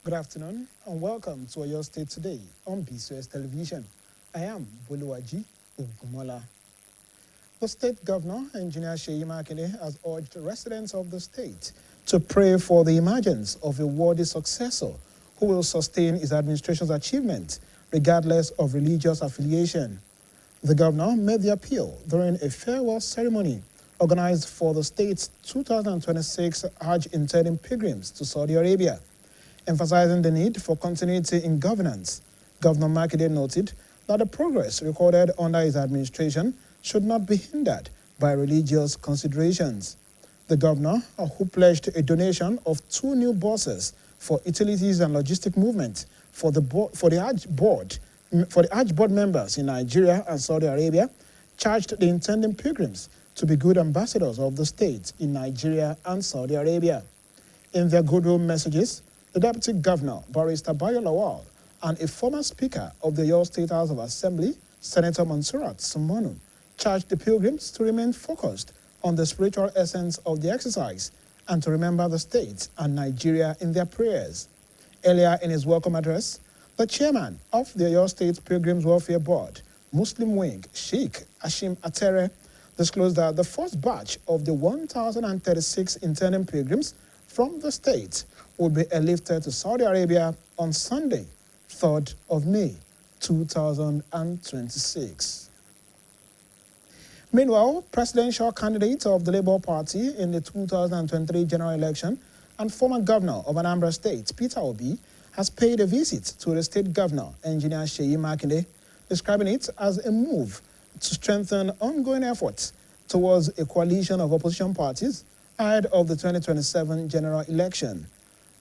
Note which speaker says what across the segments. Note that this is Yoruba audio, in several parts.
Speaker 1: Good afternoon and welcome to Oyo State Today on BCOS Television. I am Boluwaji Ogumola. The state governor, Engineer Iroyin Ipinle, has urged residents of the state to pray for the emergence of a worthy successor who will sustain his administration's achievements regardless of religious affiliation. The governor made the appeal during a farewell ceremony organized for the state's 2026 Hajj intending pilgrims to Saudi Arabia. Emphasizing the need for continuity in governance, Governor Makinde noted that the progress recorded under his administration should not be hindered by religious considerations. The governor, who pledged a donation of 2 new buses for utilities and logistic movement for the Hajj board members in Nigeria and Saudi Arabia, charged the intending pilgrims to be good ambassadors of the state in Nigeria and Saudi Arabia. In their goodwill messages, the Deputy Governor, Barrister Bayo Lawal, and a former Speaker of the Oyo State House of Assembly, Senator Monsurat Sumonu, charged the pilgrims to remain focused on the spiritual essence of the exercise and to remember the state and Nigeria in their prayers. Earlier in his welcome address, the chairman of the Oyo State Pilgrims Welfare Board, Muslim Wing, Sheikh Hashim Atere, disclosed that the first batch of the 1,036 intending pilgrims from the state will be airlifted to Saudi Arabia on Sunday, 3rd of May, 2026. Meanwhile, presidential candidate of the Labour Party in the 2023 general election and former governor of Anambra State, Peter Obi, has paid a visit to the state governor, Engineer Iroyin Ipinle, describing it as a move to strengthen ongoing efforts towards a coalition of opposition parties ahead of the 2027 general election.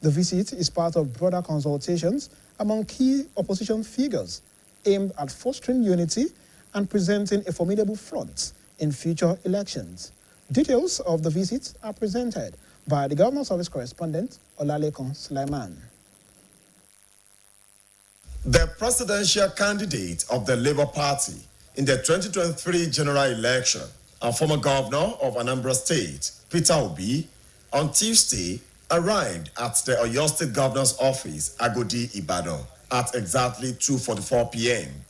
Speaker 1: The visit is part of broader consultations among key opposition figures aimed at fostering unity and presenting a formidable front in future elections. Details of the visit are presented by the Governor's Office correspondent, Olalekan Sulaiman.
Speaker 2: The presidential candidate of the Labour Party in the 2023 general election and former governor of Anambra State, Peter Obi, on Tuesday, arrived at the Oyo State Governor's Office, Agodi, Ibadan, at exactly 2:44 p.m.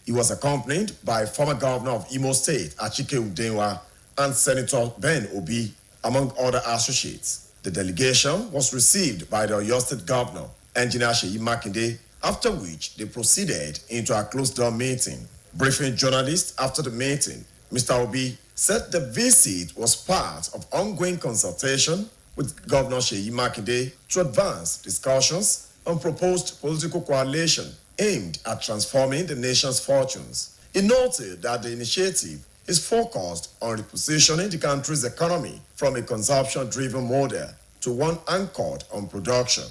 Speaker 2: He was accompanied by former governor of Imo State, Achike Udenwa, and Senator Ben Obi, among other associates. The delegation was received by the Oyo State Governor, Engineer Iroyin Ipinle, after which they proceeded into a closed-door meeting. Briefing journalists after the meeting, Mr. Obi said the visit was part of ongoing consultation with Governor Iroyin Ipinle to advance discussions on proposed political coalition aimed at transforming the nation's fortunes. He noted that the initiative is focused on repositioning the country's economy from a consumption-driven model to one anchored on production.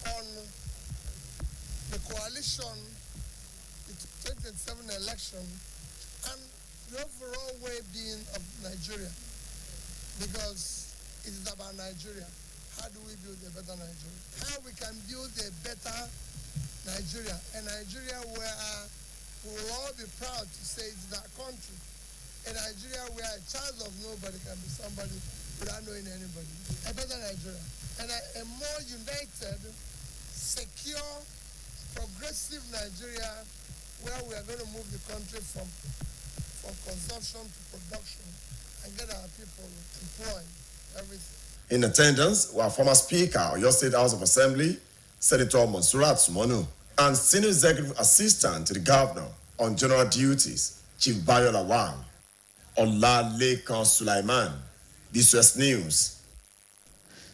Speaker 3: On the coalition, the 2027 election, and the overall well-being of Nigeria, because it is about Nigeria. How do we build a better Nigeria? How we can build a better Nigeria, a Nigeria where we will all be proud to say it's our country, a Nigeria where a child of nobody can be somebody without knowing anybody, a better Nigeria, and a more united, secure, progressive Nigeria where we are going to move the country from consumption to production and get our people employed, everything.
Speaker 2: In attendance were former Speaker of Oyo State House of Assembly, Senator Monsurat Sumonu, and Senior Executive Assistant to the Governor on General Duties, Chief Bayo Lawal. Olalekan Sulaiman, BCOS News.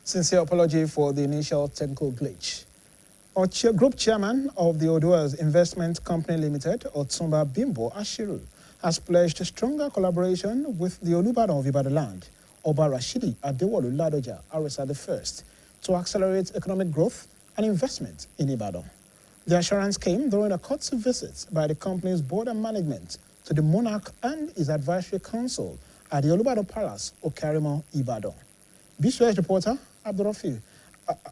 Speaker 1: Sincere apology for the initial technical glitch. Our group chairman of the Oduas Investment Company Limited, Otumba Bimbo Ashiru, has pledged stronger collaboration with the Olubadan of Ibadan land, Oba Rashidi Adewolu Ladoja Arisa I, to accelerate economic growth and investment in Ibadan. The assurance came during a courtesy visit by the company's board and management to the monarch and his advisory council at the Olubadan Palace, Okarimo, Ibadan. BCOS reporter Abdurafi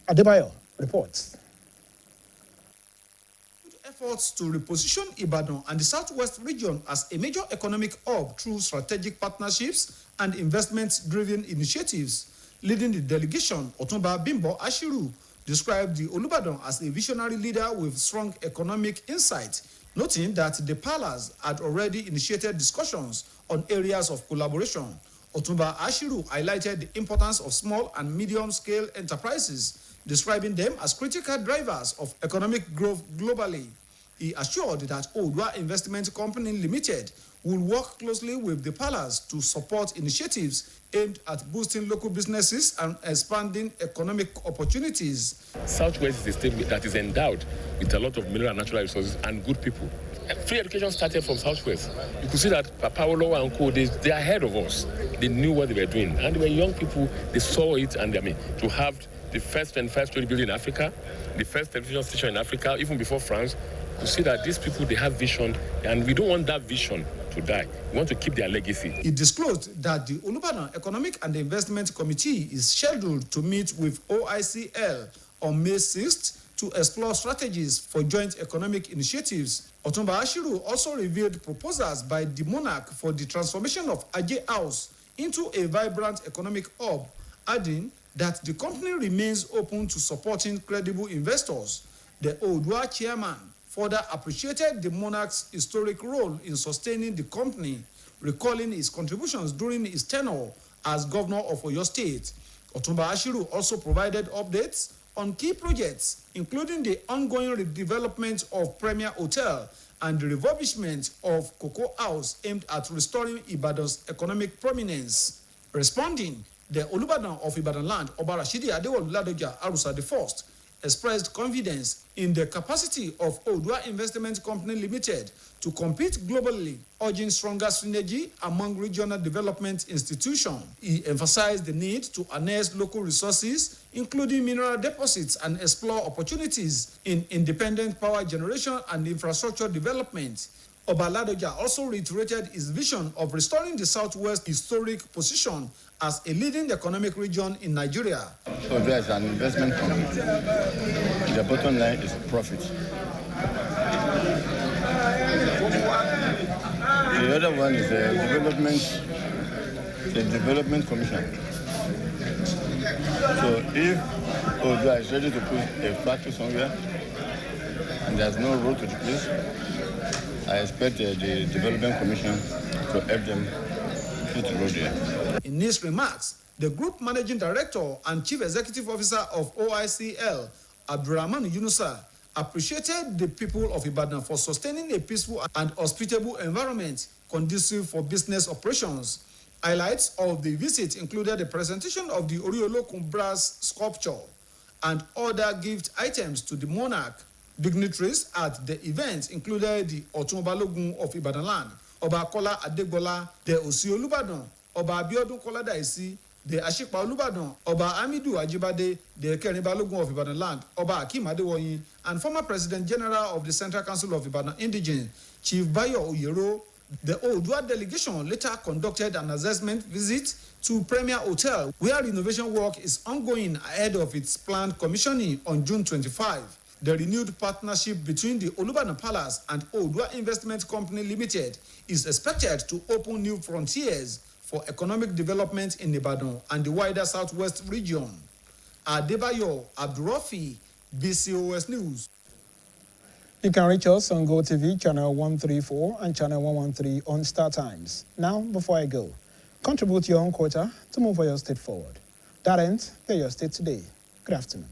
Speaker 1: Adebayo reports.
Speaker 4: Efforts to reposition Ibadan and the Southwest region as a major economic hub through strategic partnerships and investment-driven initiatives Leading the delegation, Otunba Bimbo Ashiru described the Olubadan as a visionary leader with strong economic insight, noting that the palace had already initiated discussions on areas of collaboration. Otunba Ashiru highlighted the importance of small and medium-scale enterprises, describing them as critical drivers of economic growth globally. He assured that Odua Investment Company Limited will work closely with the palace to support initiatives aimed at boosting local businesses and expanding economic opportunities.
Speaker 5: Southwest is a state that is endowed with a lot of mineral and natural resources and good people. Free education started from Southwest. You could see that Papa Olowa and Co, they are ahead of us. They knew what they were doing. And they were young people, they saw it, and to have the first 25-story building in Africa, the first television station in Africa, even before France, to see that these people, they have vision, and we don't want that vision to die. We want to keep their legacy.
Speaker 4: He disclosed that the Olubadan Economic and Investment Committee is scheduled to meet with OICL on May 6th to explore strategies for joint economic initiatives. Otunba Ashiru also revealed proposals by the monarch for the transformation of Ajay House into a vibrant economic hub, adding that the company remains open to supporting credible investors. The Odua chairman further appreciated the monarch's historic role in sustaining the company, recalling his contributions during his tenure as governor of Oyo State. Otunba Ashiru also provided updates on key projects, including the ongoing redevelopment of Premier Hotel and the refurbishment of Cocoa House aimed at restoring Ibadan's economic prominence. Responding, the Olubadan of Ibadan land, Oba Rashidi Adewolu Ladoja Arusa I, expressed confidence in the capacity of Odua Investment Company Limited to compete globally, urging stronger synergy among regional development institutions. He emphasized the need to harness local resources, including mineral deposits, and explore opportunities in independent power generation and infrastructure development. Oba Ladoja also reiterated his vision of restoring the Southwest historic position as a leading economic region in Nigeria.
Speaker 6: Odua is an investment company. The bottom line is profit. The other one is the development commission. So if Odua is ready to put a factory somewhere and there's no road to the place, I expect the development commission to help them put the road there.
Speaker 4: In his remarks, the group managing director and chief executive officer of OICL, Abdurrahman Yunusa, appreciated the people of Ibadan for sustaining a peaceful and hospitable environment conducive for business operations. Highlights of the visit included the presentation of the Oriolokun brass sculpture and other gift items to the monarch. Dignitaries at the event included the Otun Balogun of Ibadan land, Oba Kola Adegbola, the Osi Olubadan, Oba Abiodun Kola Daisi, the Ashipa Olubadan, Oba Amidu Ajibade, the Kerin Balogun of Ibadan land, Oba Akim Adewoyin, and former President General of the Central Council of Ibadan Indigene, Chief Bayo Oyero. The Odua delegation later conducted an assessment visit to Premier Hotel, where renovation work is ongoing ahead of its planned commissioning on June 25. The renewed partnership between the Olubadan Palace and Odua Investment Company Limited is expected to open new frontiers for economic development in Ibadan and the wider Southwest region. Adebayo Abdurafi, BCOS News.
Speaker 1: You can reach us on GoTV channel 134 and channel 113 on Star Times. Now, before I go, contribute your own quota to move your state forward. That ends Your State Today. Good afternoon.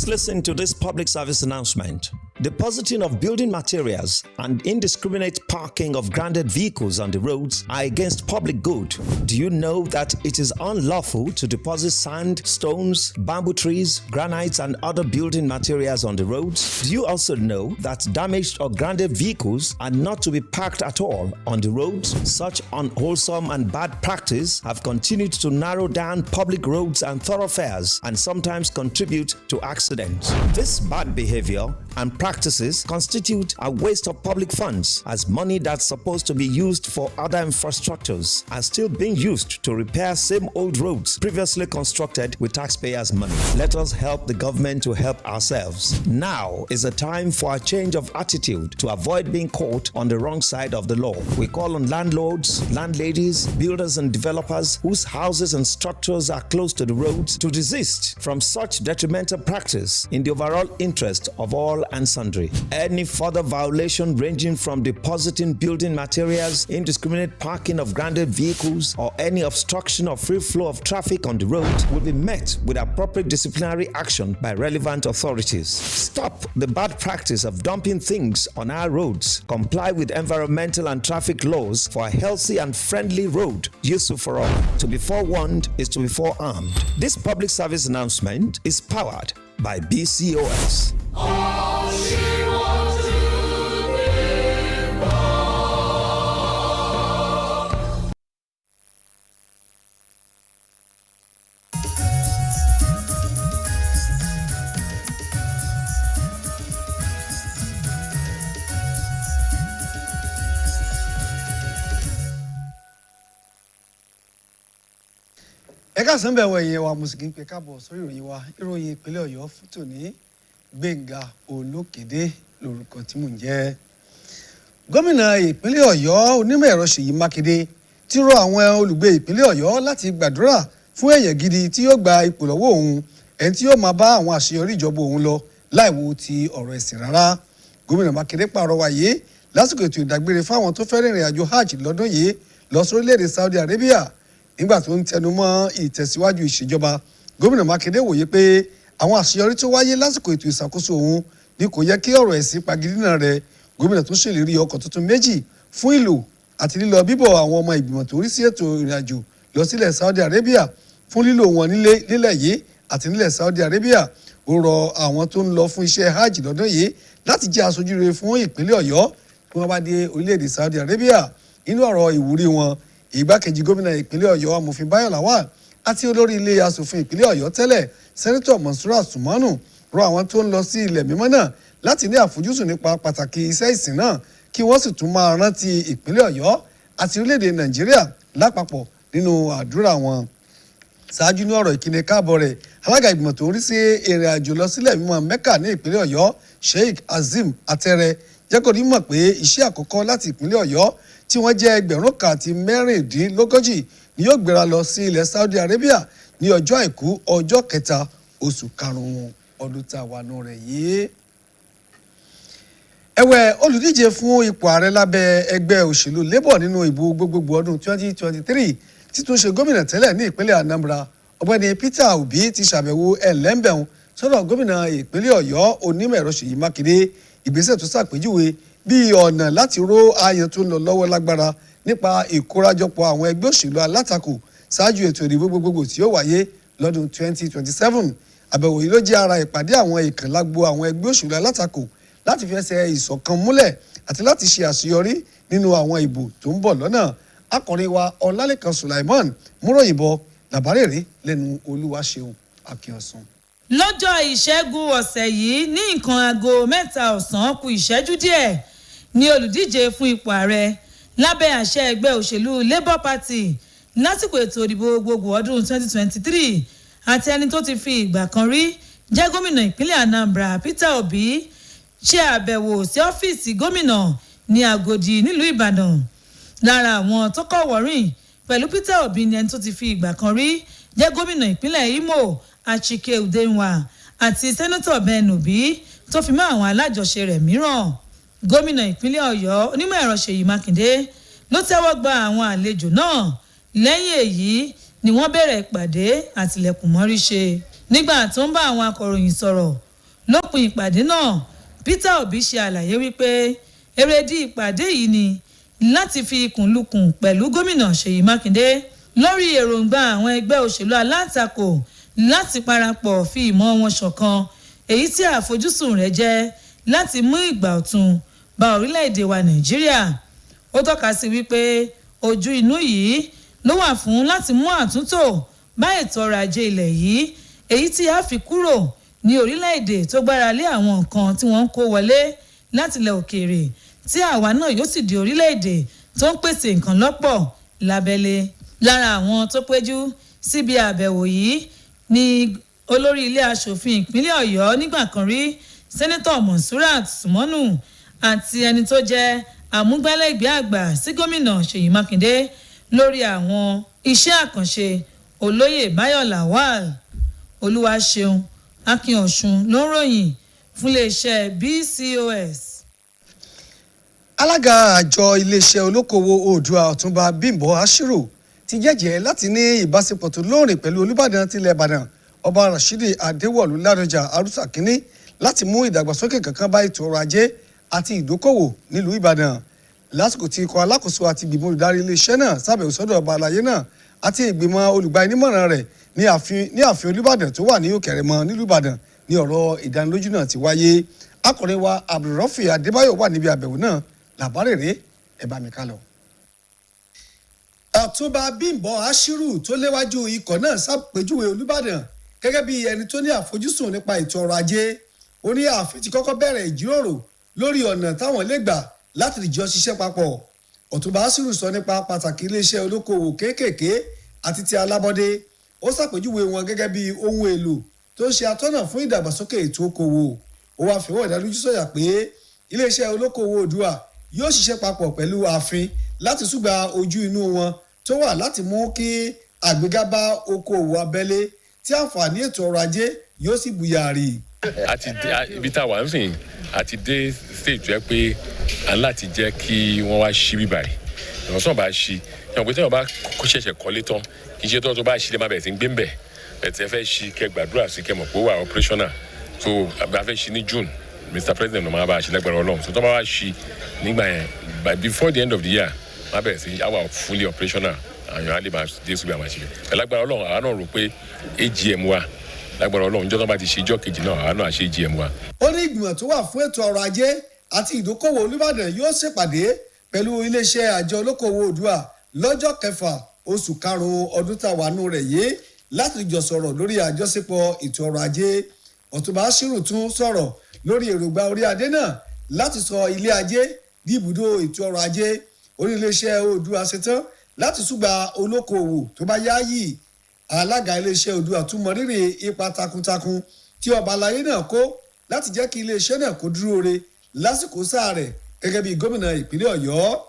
Speaker 7: Please listen to this public service announcement. Depositing of building materials and indiscriminate parking of grounded vehicles on the roads are against public good. Do you know that it is unlawful to deposit sand, stones, bamboo trees, granites, and other building materials on the roads? Do you also know that damaged or grounded vehicles are not to be parked at all on the roads? Such unwholesome and bad practice have continued to narrow down public roads and thoroughfares and sometimes contribute to accidents. This bad behavior and practices constitute a waste of public funds, as money that's supposed to be used for other infrastructures are still being used to repair same old roads previously constructed with taxpayers' money. Let us help the government to help ourselves. Now is a time for a change of attitude to avoid being caught on the wrong side of the law. We call on landlords, landladies, builders and developers whose houses and structures are close to the roads to desist from such detrimental practice in the overall interest of all and sundry. Any further violation ranging from depositing building materials, indiscriminate parking of grounded vehicles, or any obstruction of free flow of traffic on the road will be met with appropriate disciplinary action by relevant authorities. Stop the bad practice of dumping things on our roads. Comply with environmental and traffic laws for a healthy and friendly road, useful for all. To be forewarned is to be forearmed. This public service announcement is powered by BCOS.
Speaker 8: All she wants to be
Speaker 3: ẹ̀ka sẹ́ńbẹ̀ wọ ìyẹn wa mùsùlùmí pé káàbọ̀ sórí ìròyìn wa ìròyìn ìpínlẹ̀ Ọ̀yọ́ fún tòní Gbénga Olókèdé lórúkọ tí mò ń jẹ́. Gómìnà ìpínlẹ̀ Ọ̀yọ́ onímọ̀ ẹ̀rọ Ṣèyí Mákindé ti rọ àwọn olùgbé ìpínlẹ̀ Ọ̀yọ́ láti gbàdúrà fún èèyàn gidi tí yóò gba ipò lọ́wọ́ òun, ẹni tí yóò máa bá àwọn àṣeyọrí ìjọba òun lọ láìwo ti ọ̀rọ̀ ẹ̀sìn rárá. Gómìnà Mákindé pàrọwà yìí lásìkò ètò ìdágbére fáwọn tó fẹ́ rìnrìn àjò hajj lọ́dún yìí lọ sórílẹ̀-èdè Saudi Arabia. Nígbà tó ń tẹnumọ́ ìtẹ̀síwájú ìṣèjọba, gómìnà Mákindé wòye pé àwọn àṣeyọrí tó wáyé lásìkò ètò ìṣàkóso òun ni kò yẹ kí ọ̀rọ̀ ẹ̀sìn pagidínà rẹ̀. Gómìnà tó ṣèlérí ọkọ̀ tuntun méjì fún ìlò àti lílọ bíbọ̀ àwọn ọmọ ìgbìmọ̀ tó rí sí ètò ìrìnàjò lọ sílẹ̀ Saudi Arabia fún lílò wọn nílẹ̀ yìí àti nílẹ̀ Saudi Arabia. Ó rọ àwọn tó ń lọ fún iṣẹ́ hajj lọ́dún yìí láti jẹ́ aṣojú rere fún ìpínlẹ̀ Ọ̀yọ́ bí wọ́n bá dé orílẹ̀-èdè Saudi Arabia. Nínú ọ̀rọ̀ ìwúrí wọn, ìgbákejì gómìnà ìpínlẹ̀ Ọ̀yọ́ amòfin Báyọ̀ Lawal àti olórí ilé asòfin ìpínlẹ̀ Ọ̀yọ́ tẹ́lẹ̀ sẹ́nitọ̀ Monsura Sumanu rọ àwọn tó ń lọ sí ilẹ̀ mímọ́ náà láti ní àfojúsùn nípa pàtàkì iṣẹ́ ìsìn náà kí wọ́n sì tún máa rántí ìpínlẹ̀ Ọ̀yọ́ àti orílẹ̀-èdè Nàìjíríà lápapọ̀ nínú àdúrà wọn. Ṣáájú ní ọ̀rọ̀ ìkíni káàbọ̀ rẹ̀, alága ìgbìmọ̀ tó ń rí sí ìrìn àjò lọ sílẹ̀ mímọ́ Mẹ́kà ní ìpínlẹ̀ Ọ̀yọ́ Sheikh Azim Atẹ́rẹ́ jẹ́ kó ní mọ̀ pé iṣẹ́ àkọ́kọ́ láti ìpínlẹ̀ Ọ̀yọ́ tí wọ́n jẹ́ 1,046 ni yóò gbéra lọ sí ilẹ̀ Saudi Arabia ní ọjọ́ àìkú ọjọ́ 3 oṣù karùn-ún ọdún tá a wà nù rẹ̀ yìí. Ẹ̀wẹ̀ olùdíje fún ipò ààrẹ lábẹ́ ẹgbẹ́ òṣèlú Labour nínú ìbò gbogbogbò ọdún 2023 títún ṣe gómìnà tẹ́lẹ̀ ní ìpínlẹ̀ Anambra ọ̀gbẹ́ni Peter Obi ti ṣàbẹ̀wò ẹlẹ́mbẹ̀hún sọ́dọ̀ gómìnà ìpínlẹ̀ Ọ̀yọ́ onímọ̀ ẹ̀rọ Ṣèyí Mákindé. Ìgbésẹ̀ tó ṣàpèjúwe bí ọ̀nà láti ró àyàn tó ń lọ lọ́wọ́ lágbára nípa ìkórajọpọ̀ àwọn ẹgbẹ́ òṣèlú alátakò ṣáájú ètò ìdìbò gbogbogbò tí ó wáyé lọ́dún 2027. Àbẹ̀wò yìí ló jẹ́ ara ìpàdé àwọn ìkànlágbo àwọn ẹgbẹ́ òṣèlú alátakò láti fi ẹsẹ̀ ìṣọ̀kan múlẹ̀ àti láti ṣe àṣeyọrí nínú àwọn ìbò tó ń bọ̀ lọ́nà. Akọ̀rin wa Ọlálékan Sulaiman múròyìnbó làbárèrè lẹ́nu Olúwaṣeun Akínọ̀sùn.
Speaker 9: Lọ́jọ́ ìṣẹ́gun ọ̀sẹ̀ yìí ní nǹkan aago 3 ọ̀sán kù ìṣẹ́jú díẹ̀ ni olùdíje fún ipò ààrẹ lábẹ́ àṣẹ ẹgbẹ́ òṣèlú Labour Party lásìkò ètò ìdìbò gbogbo ọdún 2023 àti ẹni tó ti fi ìgbà kan rí jẹ́ gómìnà ìpínlẹ̀ Anambra Peter Obi ṣe àbẹ̀wò sí ọ́fíìsì gómìnà ní Agodi nílùú Ìbàdàn. Lára àwọn tó kọ́ wọ̀rìn pẹ̀lú Peter Obi ni ẹni tó ti fi ìgbà kan rí jẹ́ gómìnà ìpínlẹ̀ Imo Achike Udenwa àti sẹ́nẹ́tọ̀ Ben Obi tó fi mọ́ àwọn alájọṣe rẹ̀ mìíràn. Gómìnà ìpínlẹ̀ Ọ̀yọ́ onímọ̀ ẹ̀rọ Ṣèyí Mákindé ló tẹ́wọ́ gba àwọn àlejò náà. Lẹ́yìn èyí ni wọ́n bẹ̀rẹ̀ ìpàdé àtìlẹ̀kùnmọ́rí ṣe. Nígbà tó ń bá àwọn akọ̀ròyìn sọ̀rọ̀, lópin ìpàdé náà Peter Obi ṣe àlàyé wípé èrèdí ìpàdé yìí ni láti fi ikùn lukùn pẹ̀lú gómìnà Ṣèyí Mákindé lórí èròǹgbà àwọn ẹgbẹ́ òṣèlú alátakò láti parapọ̀ fi ìmọ̀ wọn ṣọ̀kan èyí tí àfojúsùn rẹ̀ jẹ́ láti mú ìgbà ọ̀tun bá orílẹ̀-èdè wa Nàìjíríà. Ó tọ́ka sí wípé ojú inú yìí ló wà fún láti mú àtúntò bá ètò ọrọ̀ ajé ilẹ̀ yìí èyí tí a fi kúrò ní orílẹ̀-èdè tó gbára lé àwọn nǹkan tí wọ́n ń kó wọlé láti ilẹ̀ òkèèrè tí àwa náà yóò sì di orílẹ̀-èdè tó ń pèsè nǹkan lọ́pọ̀ lábẹ́lé. Lára àwọn tó péjú síbi àbẹ̀wò yìí ni olórí ilé aṣòfin ìpínlẹ̀ Ọ̀yọ́ nígbà kan rí sẹ́nẹ́tọ̀ Monsurat Sumonu àti ẹni tó jẹ́ àmúgbálẹ́gbẹ̀ẹ́ àgbà sí gómìnà Ṣèyí Mákindé lórí àwọn iṣẹ́ àkànṣe olóyè Báyọ̀ Lawal. Olúwaṣeun Akínọ̀sùn ló ń ròyìn fún iléeṣẹ́ BCOS.
Speaker 10: Alága àjọ iléeṣẹ́ olókoòwò Oòduà Ọ̀túnba Bímbọ́ Ashiru ti jẹ́jẹ́ láti ní ìbáṣepọ̀ tó lóòrìn pẹ̀lú Olúbàdàn tilẹ̀ Ìbàdàn Ọba Rashidi Adéwọ̀lú Ládọjà Arúsà Kínní láti mú ìdàgbàsókè kankan bá ètò ọrọ̀ ajé àti ìdókòwò nílùú Ìbàdàn. Lásìkò tí ikọ̀ alákòóso àti ìgbìmọ̀ olùdarí iléeṣẹ́ náà ṣàbẹ̀wò sọ́dọ̀ ọba àlàyé náà àti ìgbìmọ̀ olùgbaninímọ̀ràn rẹ̀ ní ààfin Olúbàdàn tó wà ní Òkèrèmọ nílùú Ìbàdàn ní ọ̀rọ̀ ìdánilójú náà ti wáyé. Akọ̀rin wa Abdulrafi Adébáyọ̀ wà níbi àbẹ̀wò náà. Làbárèrè ẹ bá mi ká lọ. Ọ̀túnba Bímbọ́ Ashiru tó léwájú ikọ̀ náà ṣàpèjúwe Olúbàdàn gẹ́gẹ́ bí ẹni tó ní àfojúsùn nípa ètò ọrọ̀ ajé. Ó ní ààfin ti kọ́kọ́ bẹ̀rẹ̀ ìjíròrò lórí ọ̀nà táwọn lè gbà láti dìjọ ṣiṣẹ́ papọ̀. Ọ̀túnba Ashiru sọ nípa pàtàkì iléeṣẹ́ olókoòwò kéékèèké àti ti alábọ́dé. Ó ṣàpèjúwe wọn gẹ́gẹ́ bí ohun èlò tó ń ṣe atọ́nà fún ìdàgbàsókè ètò okòwò. Ó wá fìwọ́ ìdánilójú sọ̀yà pé iléeṣẹ́ olókoòwò Oòduà yóò ṣiṣẹ́ papọ̀ pẹ̀lú ààfin láti ṣùgbà ojú inú wọn tó wà láti mú kí àgbéga bá okòwò abẹ́lé tí àǹfààní ètò ọrọ̀ ajé yóò sì bùyàrí.
Speaker 5: àti ibi tá a wà ń sìn àti dé stage tó yẹ pé à ń láti jẹ́ kí wọ́n wá ṣí bíbà yìí ìwọ̀nsán bá ṣí ìwọ̀n pé tí wọ́n bá ṣẹ̀ṣẹ̀ kọ́lé tán kì í ṣe tó bá ṣí lè má bẹ̀rẹ̀ sí ń gbé ń bẹ̀ bẹ̀tẹ̀ fẹ́ ṣí kẹ́ gbàdúrà sí kẹ́ mọ̀ pé ó wà operational so àbá fẹ́ ṣí ní June Mr. President ọmọ abá ṣe lágbára Ọlọ́run so tó bá wá ṣí nígbà yẹn before the end of the year má bẹ̀rẹ̀ sí àwa fully operational àyàn á lè máa dé síbi àmàṣe ẹ̀ lágbára Ọlọ́run àwa náà rò pé AGM wa lágbára Ọlọ́run ìjọba bá ti ṣe ijọ́ kejì náà àwa náà ṣe AGM wa.
Speaker 10: Ó ní ìgbìmọ̀ tó wà fún ètò ọrọ̀ ajé àti ìdókòwò Olúbàdàn yóò ṣèpàdé pẹ̀lú iléeṣẹ́ àjọ olókoòwò Oòduà lọ́jọ́ 6 oṣù karùn-ún ọdún tàwánú rẹ̀ yìí láti jọ sọ̀rọ̀ lórí àjọṣepọ̀ ètò ọrọ̀ ajé. Ọ̀túnba Ashiru tún sọ̀rọ̀ lórí èròǹgbà orí adé náà láti sọ ilé ajé di ibùdó ètò ọrọ̀ ajé. Oníléeṣẹ́ Oòduà ṣetán láti ṣùgbà olókoòwò tó bá yááyì. Alága iléeṣẹ́ Oòduà tún mọ rírì ipa takuntakun tí ọba aláyé náà kó láti jẹ́ kí iléeṣẹ́ náà kó dúró re lásìkò sáà rẹ̀ gẹ́gẹ́ bí gómìnà ìpínlẹ̀ Ọ̀yọ́.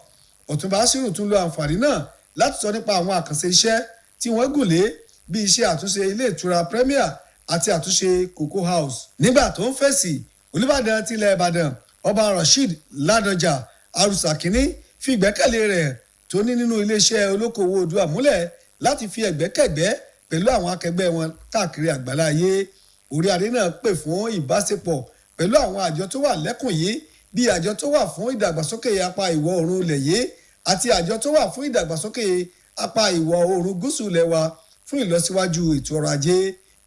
Speaker 10: Ọ̀túnba Ashiru tún lo àǹfààní náà láti sọ nípa àwọn àkànṣe iṣẹ́ tí wọ́n gùn lé bí iṣẹ́ àtúnṣe ilé ìtura Premier àti àtúnṣe Cocoa House. Nígbà tó ń fèsì Olúbàdàn tilẹ̀ Ìbàdàn Ọba Rasheed Ládọjà Arúsà Kínní fi ìgbẹ́kẹ̀lé rẹ̀ tó ní nínú iléeṣẹ́ olókoòwò Oòduà múlẹ̀ láti fi ẹ̀gbẹ́kẹ̀gbẹ́ pẹ̀lú àwọn akẹgbẹ́ wọn káàkiri àgbáláyé. Orí adé náà pè fún ìbáṣepọ̀ pẹ̀lú àwọn àjọ tó wà lẹ́kùn yìí bíi àjọ tó wà fún ìdàgbàsókè apá ìwọ̀ oòrùn ilẹ̀ yìí àti àjọ tó wà fún ìdàgbàsókè apá ìwọ̀ oòrùn gúúsù ilẹ̀ wa fún ìlọsíwájú ètò ọrọ̀ ajé.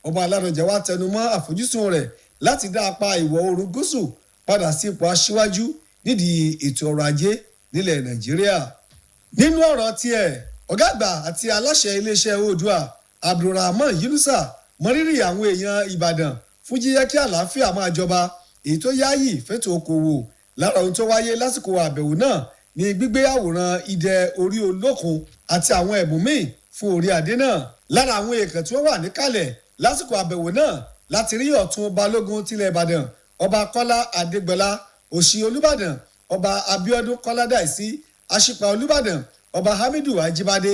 Speaker 10: Ọba Ládọjà wá tẹnumọ́ àfojúsùn rẹ̀ láti dá apá ìwọ̀ oòrùn gúúsù padà sí ipò aṣíwájú nídìí ètò ọrọ̀ ajé nílẹ̀ Nàìjíríà. Nínú ọ̀rọ̀ tiẹ̀ ọ̀gá àgbà àti aláṣẹ iléeṣẹ́ Oòduà Abdulrahman Yunusa mọrírì àwọn èèyàn Ìbàdàn fún jíjẹ́ kí àlàáfíà máa jọba èyí tó yááyì fẹ́tò okòwò. Lára ohun tó wáyé lásìkò àbẹ̀wò náà ni gbígbé àwòrán idẹ orí olókun àti àwọn ẹ̀bùn míì fún orí adé náà. Lára àwọn èèkàn tí wọ́n wà níkàlẹ̀ lásìkò àbẹ̀wò náà láti rí ọ̀tún balógun tilẹ̀ Ìbàdàn Ọba Kọ́lá Adégbọlá Òṣì Olúbàdàn Ọba Abíọ́dún Kọ́ládàísí Aṣípa Olúbàdàn Ọba Hamidu Ajíbádé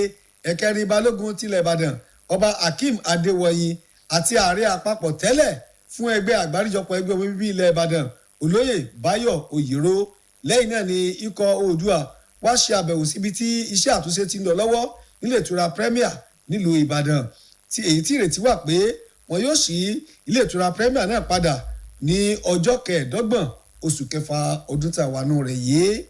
Speaker 10: ẹ̀kẹrin balógun tilẹ̀ Ìbàdàn Ọba Hakeem Adéwọ̀yìn àti ààrẹ àpapọ̀ tẹ́lẹ̀ fún ẹgbẹ́ àgbáríjọpọ̀ ẹgbẹ́ omi bíbí ilẹ̀ Ìbàdàn Olóyè Báyọ̀ Òyìró. Lẹ́yìn náà ni ikọ̀ Oòduà wá ṣe àbẹ̀wò síbi tí iṣẹ́ àtúnṣe ti ń lọ lọ́wọ́ nílé ìtura Premier nílùú Ìbàdàn tí èyí tí ìrètí wà pé wọn yóò ṣí ilé ìtura Premier náà padà ní ọjọ́ 25 oṣù kẹfà ọdún tá a wà nù rẹ̀ yìí.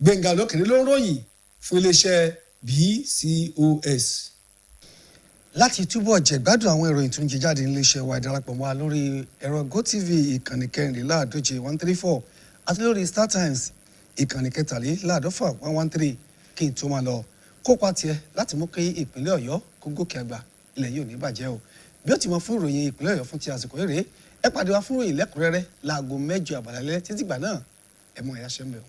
Speaker 10: Gbẹ̀ngà Lókèrè ló ń ròyìn fún iléeṣẹ́ BCOS. Láti túbọ̀ jẹ̀gbádùn àwọn ìròyìn tó ń jẹ jáde níléeṣẹ́ wa ìdarapọ̀ mọ́ wa lórí ẹ̀rọ GoTV ìkànnì 144 àti lórí StarTimes ìkànnì 113 kí n tó máa lọ kópa tiẹ̀ láti mú kí ìpínlẹ̀ Ọ̀yọ́ kó gòkè àgbà ilẹ̀ yóò ní bàjẹ́ o. Bí ó ti mọ fún ìròyìn ìpínlẹ̀ Ọ̀yọ́ fún ti àsìkò eré ẹ pàdé wa fún ìròyìn lẹ́kùnrẹ́rẹ́ láago 8 àbàlálẹ́ títí gbà náà ẹ mọ ìyá ṣẹ́mbẹ̀ o.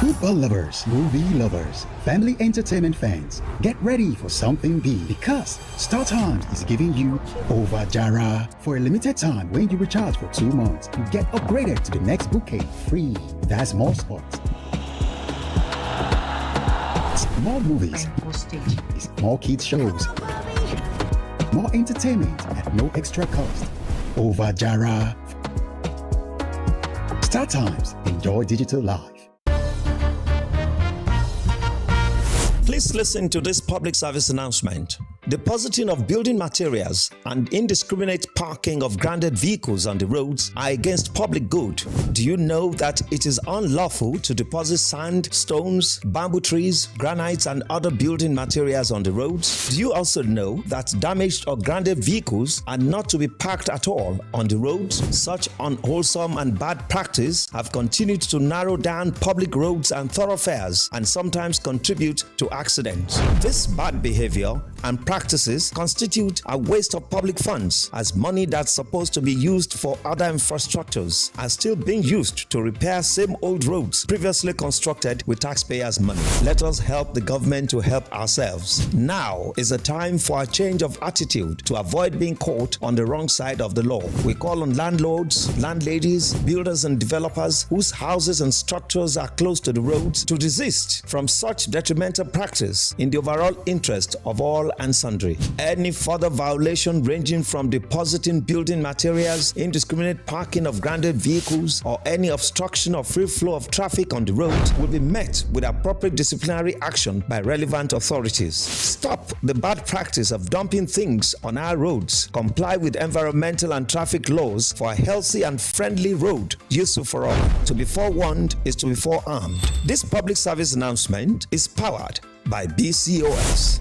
Speaker 11: Football lovers, movie lovers, family entertainment fans, get ready for something big because StarTimes is giving you Over Jara. For a limited time, when you recharge for 2 months, you get upgraded to the next bouquet free. That's more sports, more movies, more kids shows, more entertainment at no extra cost. Over Jara. StarTimes. Enjoy digital life.
Speaker 7: Please listen to this public service announcement. Depositing of building materials and indiscriminate parking of grounded vehicles on the roads are against public good. Do you know that it is unlawful to deposit sand, stones, bamboo trees, granites, and other building materials on the roads? Do you also know that damaged or grounded vehicles are not to be parked at all on the roads? Such unwholesome and bad practice have continued to narrow down public roads and thoroughfares and sometimes contribute to accidents. This bad behavior and practices constitute a waste of public funds, as money that's supposed to be used for other infrastructures are still being used to repair same old roads previously constructed with taxpayers' money. Let us help the government to help ourselves. Now is a time for a change of attitude to avoid being caught on the wrong side of the law. We call on landlords, landladies, builders and developers whose houses and structures are close to the roads to desist from such detrimental practice in the overall interest of all and sundry. Any further violation ranging from depositing building materials, indiscriminate parking of grounded vehicles, or any obstruction of free flow of traffic on the road will be met with appropriate disciplinary action by relevant authorities. Stop the bad practice of dumping things on our roads. Comply with environmental and traffic laws for a healthy and friendly road useful for all. To be forewarned is to be forearmed. This public service announcement is powered by BCOS.